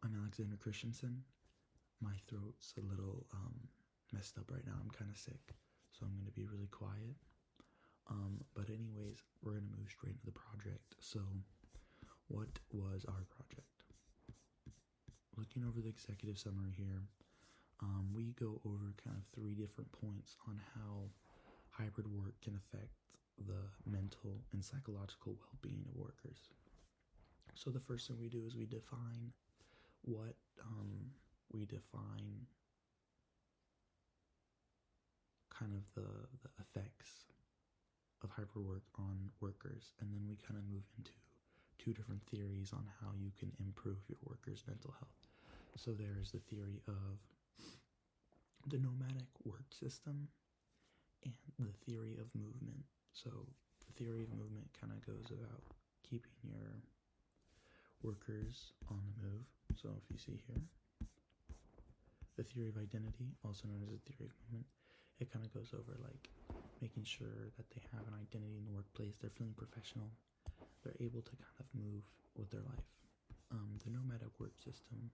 I'm Alexander Christensen. My throat's a little messed up right now. I'm kind of sick, so I'm going to be really quiet. But anyways, we're going to move straight into the project. So, what was our project? Looking over the executive summary here, we go over kind of 3 different points on how hybrid work can affect the mental and psychological well-being of workers. So the first thing we do is we define kind of the effects of hybrid work on workers, and then we kind of move into 2 different theories on how you can improve your workers' mental health. So there's the theory of the nomadic work system and the theory of movement. So the theory of movement kind of goes about keeping your workers on the move. So if you see here, the theory of identity, also known as the theory of movement, it kind of goes over like making sure that they have an identity in the workplace, they're feeling professional, they're able to kind of move with their life. The nomadic work system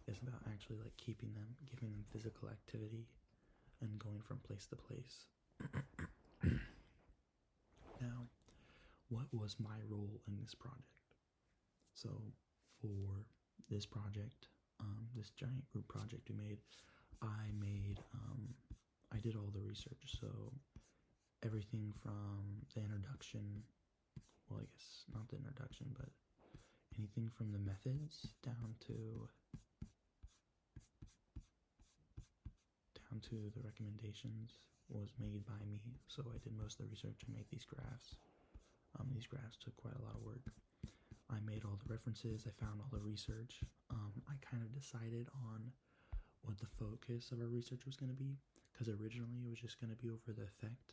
is about actually like keeping them, giving them physical activity and going from place to place. Now, what was my role in this project? So for this project, this giant group project we made, I did all the research. So everything from the introduction, well, I guess not the introduction, but anything from the methods down to the recommendations was made by me. So I did most of the research and made these graphs. These graphs took quite a lot of work. I made all the references, I found all the research. I kind of decided on what the focus of our research was going to be, because originally it was just going to be over the effect,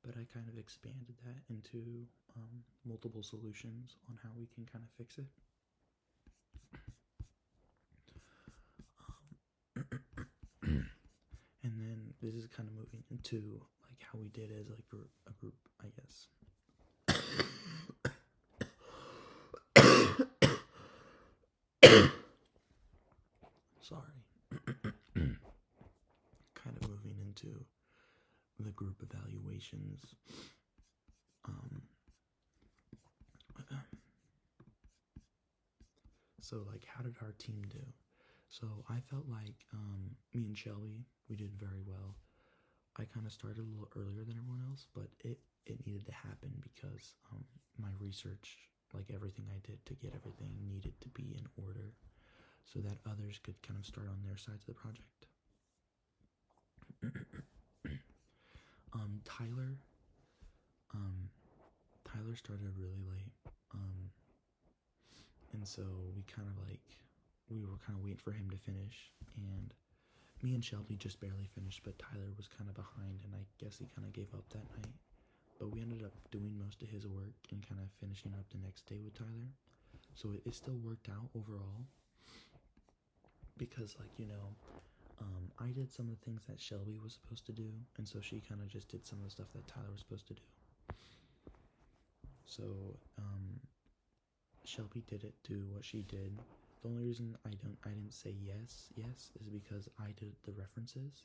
but I kind of expanded that into multiple solutions on how we can kind of fix it. And then this is kind of moving into like how we did as like a group, I guess. Sorry. Kind of moving into the group evaluations. So like, how did our team do? So I felt like me and Shelby, we did very well. I kind of started a little earlier than everyone else, but it needed to happen because my research, like everything I did to get everything, needed to be in order so that others could kind of start on their sides of the project. Tyler started really late, and so we were kind of waiting for him to finish, and me and Shelby just barely finished, but Tyler was kind of behind, and I guess he kind of gave up that night. But we ended up doing most of his work and kind of finishing up the next day with Tyler. So it still worked out overall. Because, like, I did some of the things that Shelby was supposed to do, and so she kind of just did some of the stuff that Tyler was supposed to do. So, Shelby didn't do what she did. The only reason I didn't say yes is because I did the references.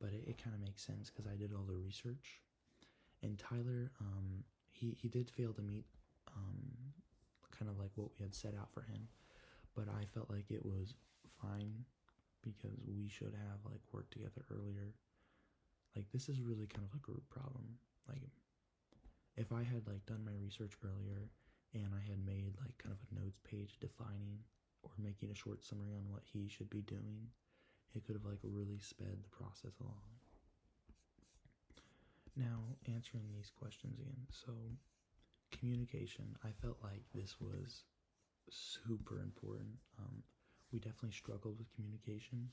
But it kind of makes sense because I did all the research. And Tyler, he did fail to meet kind of like what we had set out for him. But I felt like it was fine because we should have like worked together earlier. Like, this is really kind of a group problem. Like, if I had like done my research earlier and I had made like kind of a notes page defining or making a short summary on what he should be doing, it could have like really sped the process along. Now, answering these questions again. So, communication, I felt like this was super important. We definitely struggled with communication.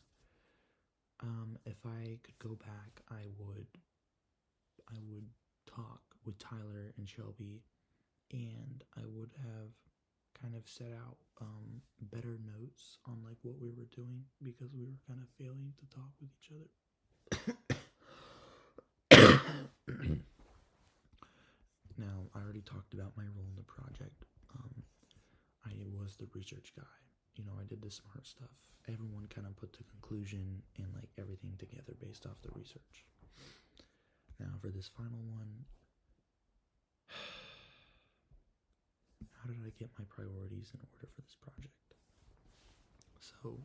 If I could go back, I would talk with Tyler and Shelby, and I would have kind of set out better notes on like what we were doing, because we were kind of failing to talk with each other. Now, I already talked about my role in the project. I was the research guy, I did the smart stuff. Everyone kind of put the conclusion and like everything together based off the research. Now for this final one, how did I get my priorities in order for this project? So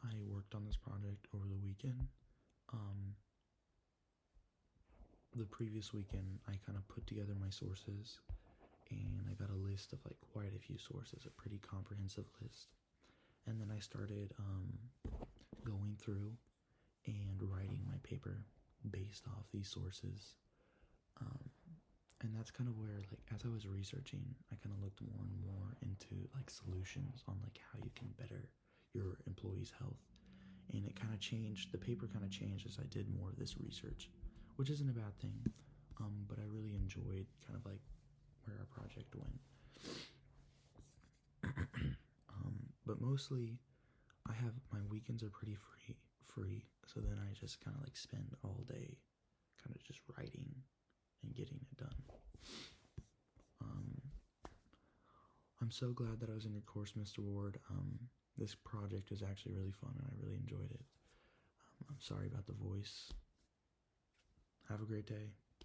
I worked on this project over the weekend. The previous weekend, I kind of put together my sources, and I got a list of like quite a few sources, a pretty comprehensive list. And then I started going through and writing my paper based off these sources. And that's kind of where, like, as I was researching, I kind of looked more and more into like solutions on like how you can better your employees' health. And it kind of changed. The paper kind of changed as I did more of this research, which isn't a bad thing. But I really enjoyed kind of like where our project went. But mostly, I have my weekends are pretty free. So then I just kind of like spend all day, kind of just writing and getting it done. I'm so glad that I was in your course, Mr. Ward. This project is actually really fun and I really enjoyed it. I'm sorry about the voice. Have a great day.